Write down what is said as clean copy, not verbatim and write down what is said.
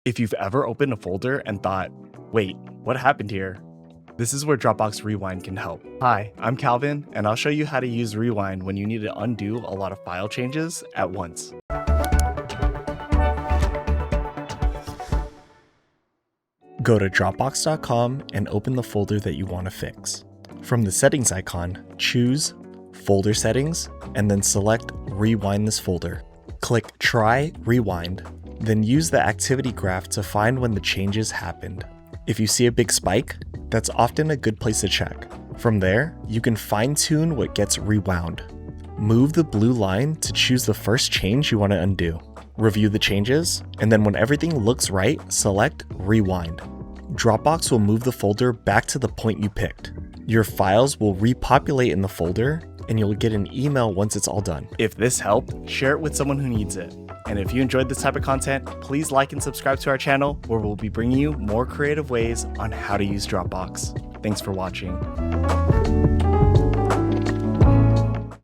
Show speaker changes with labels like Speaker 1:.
Speaker 1: If you've ever opened a folder and thought, wait, what happened here? This is where Dropbox Rewind can help. Hi, I'm Calvin, and I'll show you how to use Rewind when you need to undo a lot of file changes at once. Go to Dropbox.com and open the folder that you want to fix. From the settings icon, choose Folder Settings, and then select Rewind this folder. Click Try Rewind, then use the activity graph to find when the changes happened. If you see a big spike, that's often a good place to check. From there, you can fine-tune what gets rewound. Move the blue line to choose the first change you want to undo. Review the changes, and then when everything looks right, select Rewind. Dropbox will move the folder back to the point you picked. Your files will repopulate in the folder, and you'll get an email once it's all done. If this helped, share it with someone who needs it. And if you enjoyed this type of content, please like and subscribe to our channel, where we'll be bringing you more creative ways on how to use Dropbox. Thanks for watching.